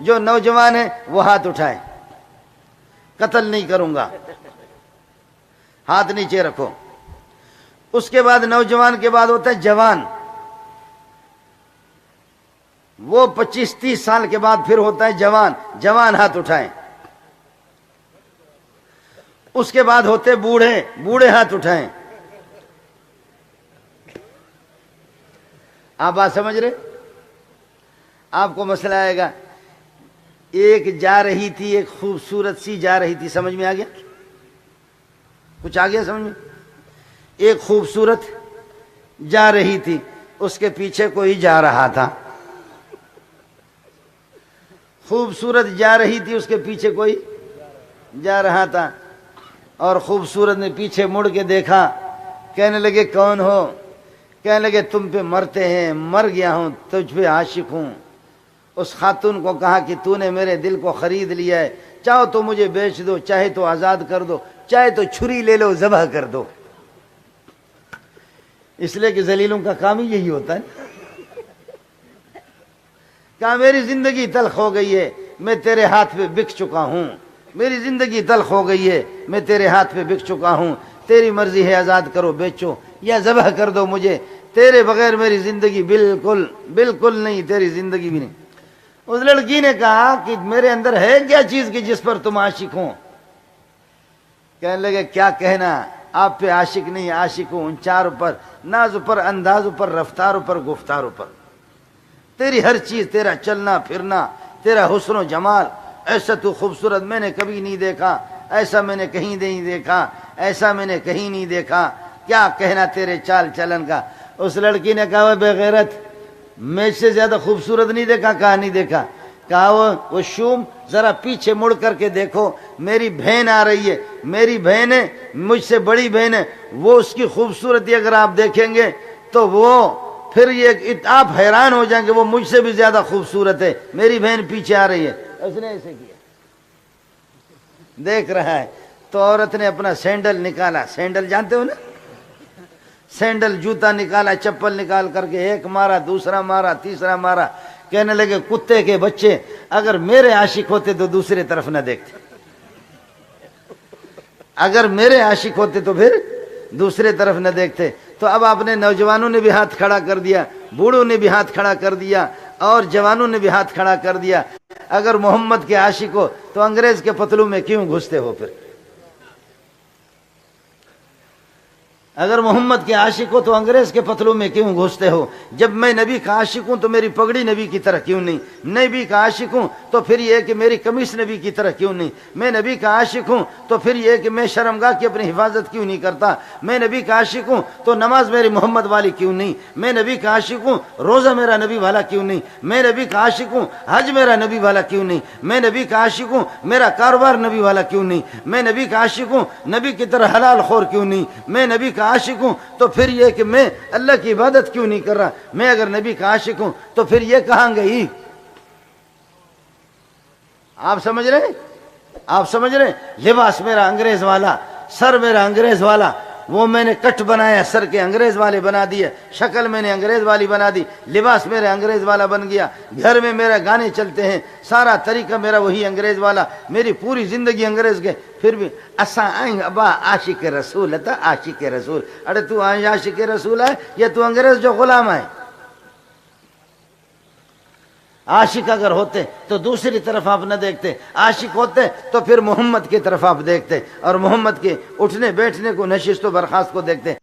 جو نوجوان ہے وہ ہاتھ اٹھائے، قتل نہیں کروں گا، ہاتھ نیچے رکھو۔ اس کے بعد نوجوان کے بعد ہوتا ہے جوان، وہ 25-30 سال کے بعد پھر ہوتا ہے جوان، جوان ہاتھ اٹھائیں۔ اس کے بعد ہوتے بوڑھے، بوڑھے ہاتھ اٹھائیں۔ آپ بات سمجھ رہے؟ آپ کو مسئلہ آئے گا، ایک جا رہی تھی، ایک خوبصورت سی جا رہی تھی، سمجھ میں آ گیا؟ کچھ آ گیا سمجھ میں؟ ایک خوبصورت جا رہی تھی، اس کے پیچھے کوئی جا رہا تھا۔ خوبصورت جا رہی تھی، اس کے پیچھے کوئی جا رہا تھا، اور خوبصورت نے پیچھے مڑ کے دیکھا، کہنے لگے کون ہو؟ کہنے لگے تم پہ مرتے ہیں، مر گیا ہوں، تجھ پہ عاشق ہوں۔ اس خاتون کو کہا کہ تو نے میرے دل کو خرید لیا ہے، چاہو تو مجھے بیچ دو، چاہے تو آزاد کر دو، چاہے تو چھری لے لو ذبح کر دو۔ اس لیے کہ ذلیلوں کا کام ہی یہی ہوتا ہے۔ کہا میری زندگی تلخ ہو گئی ہے، میں تیرے ہاتھ پہ بک چکا ہوں، میری زندگی تلخ ہو گئی ہے، میں تیرے ہاتھ پہ بک چکا ہوں، تیری مرضی ہے، آزاد کرو، بیچو یا ذبح کر دو مجھے، تیرے بغیر میری زندگی بالکل بالکل نہیں، تیری زندگی بھی نہیں۔ اس لڑکی نے کہا کہ میرے اندر ہے کیا چیز کی جس پر تم عاشق ہوں؟ کہنے لگے کیا کہنا، آپ پہ عاشق نہیں، عاشق ہوں ان چاروں پر، نازوں پر، اندازوں پر، رفتاروں پر، گفتاروں پر، تیری ہر چیز، تیرا چلنا پھرنا، تیرا حسن و جمال، ایسا تو خوبصورت میں نے کبھی نہیں دیکھا، ایسا میں نے کہیں نہیں دیکھا، ایسا میں نے کہیں نہیں دیکھا، کیا کہنا تیرے چال چلن کا۔ اس لڑکی نے کہا بے غیرت، میں سے زیادہ خوبصورت نہیں دیکھا؟ کہا نہیں دیکھا۔ کہا وہ شوم ذرا پیچھے مڑ کر کے دیکھو، میری بہن آ رہی ہے، میری بہن ہے، مجھ سے بڑی بہن ہے، وہ اس کی خوبصورتی اگر آپ دیکھیں گے تو وہ پھر یہ آپ حیران ہو جائیں گے، وہ مجھ سے بھی زیادہ خوبصورت ہے، میری بہن پیچھے آ رہی ہے۔ اس نے ایسے کیا، دیکھ رہا ہے تو عورت نے اپنا سینڈل نکالا، سینڈل جانتے ہو نا، سینڈل جوتا نکالا، چپل نکال کر کے ایک مارا، دوسرا مارا، تیسرا مارا۔ کہنے لگے کتے کے بچے، اگر میرے عاشق ہوتے تو دوسرے طرف نہ دیکھتے، اگر میرے عاشق ہوتے تو پھر دوسرے طرف نہ دیکھتے۔ تو اب آپ نے نوجوانوں نے بھی ہاتھ کھڑا کر دیا، بوڑھوں نے بھی ہاتھ کھڑا کر دیا، اور جوانوں نے بھی ہاتھ کھڑا کر دیا۔ اگر محمد کے عاشق ہو تو انگریز کے پتلوں میں کیوں گھستے ہو؟ پھر اگر محمد کے عاشق ہو تو انگریز کے پتلوں میں کیوں گھستے ہو؟ جب میں نبی کا عاشق ہوں تو میری پگڑی نبی کی طرح کیوں نہیں؟ نبی کا عاشق ہوں تو پھر یہ کہ میری قمیص نبی کی طرح کیوں نہیں؟ میں نبی کا عاشق ہوں تو پھر یہ کہ میں شرمگاہ کی اپنی حفاظت کیوں نہیں کرتا؟ میں نبی کا عاشق ہوں تو نماز میری محمد والی کیوں نہیں؟ میں نبی کا عاشق ہوں، روزہ میرا نبی والا کیوں نہیں؟ میں نبی کا عاشق ہوں، حج میرا نبی والا کیوں نہیں؟ میں نبی کا عاشق ہوں، میرا کاروبار نبی والا کیوں نہیں؟ میں نبی کا عاشق ہوں، نبی کی طرح حلال خور کیوں نہیں؟ میں نبی کا عاشق ہوں تو پھر یہ کہ میں اللہ کی عبادت کیوں نہیں کر رہا؟ میں اگر نبی کا عاشق ہوں تو پھر یہ کہاں گئی؟ آپ سمجھ رہے ہیں؟ آپ سمجھ رہے ہیں؟ لباس میرا انگریز والا، سر میرا انگریز والا، وہ میں نے کٹ بنایا، سر کے انگریز والے بنا دیے، شکل میں نے انگریز والی بنا دی، لباس میرے انگریز والا بن گیا، گھر میں میرے گانے چلتے ہیں، سارا طریقہ میرا وہی انگریز والا، میری پوری زندگی انگریز کے۔ پھر بھی اساں آئیں ابا عاشق رسول تھا، عاشق رسول، ارے تو عاشق رسول ہے یا تو انگریز جو غلام ہے؟ عاشق اگر ہوتے تو دوسری طرف آپ نہ دیکھتے، عاشق ہوتے تو پھر محمد کی طرف آپ دیکھتے، اور محمد کے اٹھنے بیٹھنے کو، نشست و برخاست کو دیکھتے۔